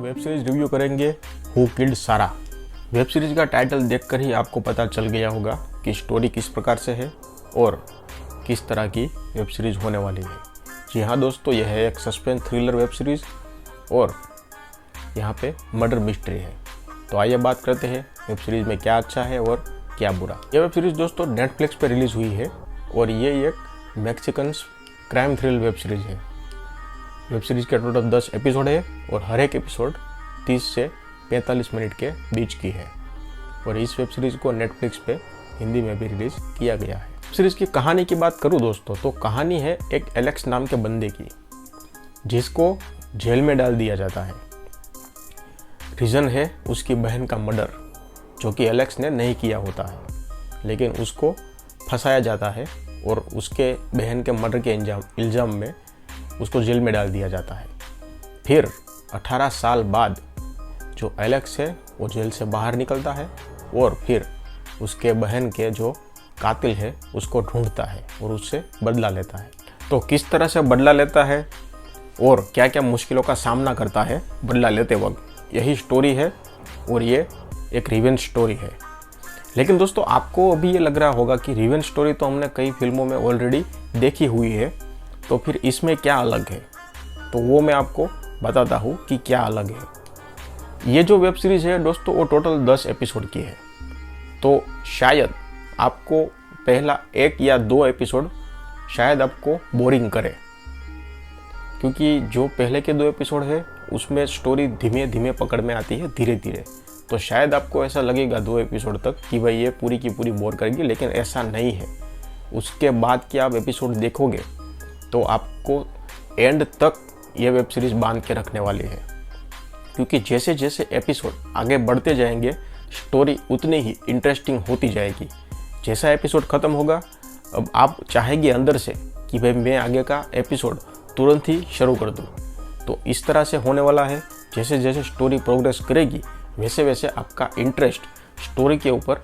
Web series review करेंगे who killed सारा। Web series का टाइटल देखकर ही आपको पता चल गया होगा कि स्टोरी किस प्रकार से है और किस तरह की वेब सीरीज होने वाली है। जी हाँ दोस्तों, यह है एक सस्पेंस थ्रिलर वेब सीरीज और यहाँ पे मर्डर मिस्ट्री है। तो आइए बात करते हैं वेब सीरीज में क्या अच्छा है और क्या बुरा। यह वेब सीरीज दोस्तों नेटफ्लिक्स पे रिलीज हुई है और ये एक Mexican crime thrill web series है। वेब सीरीज के टोटल 10 एपिसोड है और हर एक एपिसोड 30 से 45 मिनट के बीच की है और इस वेब सीरीज को नेटफ्लिक्स पे हिंदी में भी रिलीज किया गया है। वेब सीरीज की कहानी की बात करूँ दोस्तों, तो कहानी है एक एलेक्स नाम के बंदे की जिसको जेल में डाल दिया जाता है। रीज़न है उसकी बहन का मर्डर, जो कि एलेक्स ने नहीं किया होता है, लेकिन उसको फंसाया जाता है और उसके बहन के मर्डर के इल्ज़ाम में उसको जेल में डाल दिया जाता है। फिर 18 साल बाद जो एलेक्स है वो जेल से बाहर निकलता है और फिर उसके बहन के जो कातिल है उसको ढूंढता है और उससे बदला लेता है। तो किस तरह से बदला लेता है और क्या क्या मुश्किलों का सामना करता है बदला लेते वक्त, यही स्टोरी है और ये एक रिवेंज स्टोरी है। लेकिन दोस्तों आपको अभी ये लग रहा होगा कि रिवेंज स्टोरी तो हमने कई फिल्मों में ऑलरेडी देखी हुई है, तो फिर इसमें क्या अलग है। तो वो मैं आपको बताता हूँ कि क्या अलग है। ये जो वेब सीरीज़ है दोस्तों वो टोटल 10 एपिसोड की है। तो शायद आपको पहला 1 या 2 एपिसोड शायद आपको बोरिंग करे, क्योंकि जो पहले के 2 एपिसोड है उसमें स्टोरी धीमे धीमे पकड़ में आती है, धीरे धीरे। तो शायद आपको ऐसा लगेगा 2 एपिसोड तक कि भाई ये पूरी की पूरी बोर करेगी, लेकिन ऐसा नहीं है। उसके बाद कि आप एपिसोड देखोगे तो आपको एंड तक ये वेब सीरीज़ बांध के रखने वाली है, क्योंकि जैसे जैसे एपिसोड आगे बढ़ते जाएंगे स्टोरी उतनी ही इंटरेस्टिंग होती जाएगी। जैसा एपिसोड ख़त्म होगा अब आप चाहेंगे अंदर से कि भाई मैं आगे का एपिसोड तुरंत ही शुरू कर दूँ। तो इस तरह से होने वाला है। जैसे जैसे स्टोरी प्रोग्रेस करेगी वैसे वैसे आपका इंटरेस्ट स्टोरी के ऊपर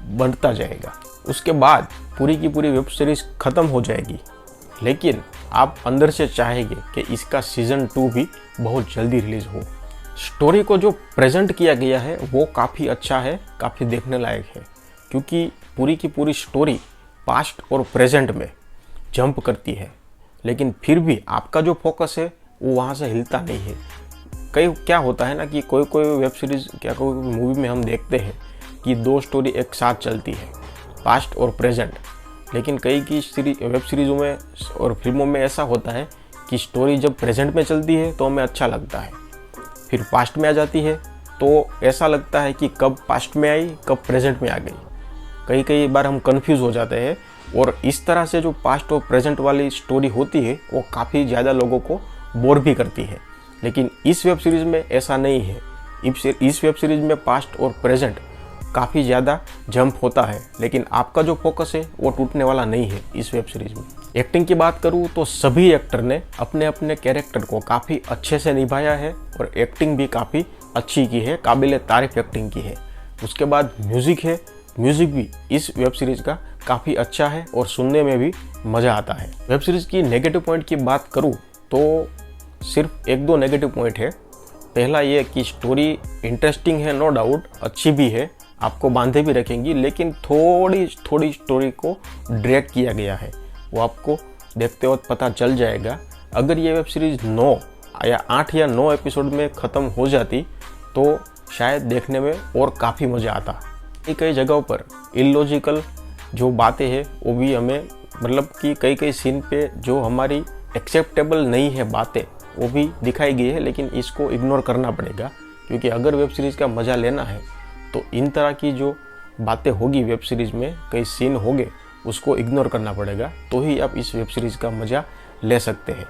बढ़ता जाएगा। उसके बाद पूरी की पूरी वेब सीरीज़ ख़त्म हो जाएगी, लेकिन आप अंदर से चाहेंगे कि इसका सीज़न 2 भी बहुत जल्दी रिलीज़ हो। स्टोरी को जो प्रेजेंट किया गया है वो काफ़ी अच्छा है, काफ़ी देखने लायक है, क्योंकि पूरी की पूरी स्टोरी पास्ट और प्रेजेंट में जंप करती है, लेकिन फिर भी आपका जो फोकस है वो वहाँ से हिलता नहीं है। कई क्या होता है ना कि कोई कोई वेब सीरीज़ क्या कोई मूवी में हम देखते हैं कि 2 स्टोरी एक साथ चलती है, पास्ट और प्रेजेंट, लेकिन कई की वेब सीरीज़ों में और फिल्मों में ऐसा होता है कि स्टोरी जब प्रेजेंट में चलती है तो हमें अच्छा लगता है, फिर पास्ट में आ जाती है तो ऐसा लगता है कि कब पास्ट में आई कब प्रेजेंट में आ गई। कई बार हम कंफ्यूज हो जाते हैं और इस तरह से जो पास्ट और प्रेजेंट वाली स्टोरी होती है वो काफ़ी ज़्यादा लोगों को बोर भी करती है। लेकिन इस वेब सीरीज़ में ऐसा नहीं है। इस वेब सीरीज़ में पास्ट और प्रेजेंट काफ़ी ज़्यादा जंप होता है, लेकिन आपका जो फोकस है वो टूटने वाला नहीं है इस वेब सीरीज़ में। एक्टिंग की बात करूँ तो सभी एक्टर ने अपने अपने कैरेक्टर को काफ़ी अच्छे से निभाया है और एक्टिंग भी काफ़ी अच्छी की है, काबिल तारीफ एक्टिंग की है। उसके बाद म्यूज़िक है, म्यूज़िक भी इस वेब सीरीज़ का काफ़ी अच्छा है और सुनने में भी मज़ा आता है। वेब सीरीज़ की नेगेटिव पॉइंट की बात करूँ तो सिर्फ 1-2 नेगेटिव पॉइंट है। पहला ये कि स्टोरी इंटरेस्टिंग है, नो डाउट अच्छी भी है, आपको बांधे भी रखेंगी, लेकिन थोड़ी स्टोरी को ड्रैग किया गया है, वो आपको देखते वक्त पता चल जाएगा। अगर ये वेब सीरीज़ 9 या 8 या 9 एपिसोड में ख़त्म हो जाती तो शायद देखने में और काफ़ी मज़ा आता। कई जगहों पर इलॉजिकल जो बातें हैं वो भी हमें मतलब कि कई सीन पे जो हमारी एक्सेप्टेबल नहीं है बातें वो भी दिखाई गई है, लेकिन इसको इग्नोर करना पड़ेगा, क्योंकि अगर वेब सीरीज़ का मज़ा लेना है तो इन तरह की जो बातें होगी वेब सीरीज़ में, कई सीन होंगे, उसको इग्नोर करना पड़ेगा, तो ही आप इस वेब सीरीज़ का मज़ा ले सकते हैं।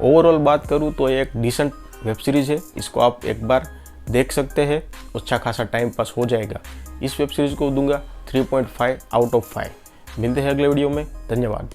ओवरऑल बात करूँ तो ये एक डिसेंट वेब सीरीज़ है, इसको आप एक बार देख सकते हैं, अच्छा खासा टाइम पास हो जाएगा। इस वेब सीरीज़ को दूंगा 3.5 आउट ऑफ 5। मिलते हैं अगले वीडियो में, धन्यवाद।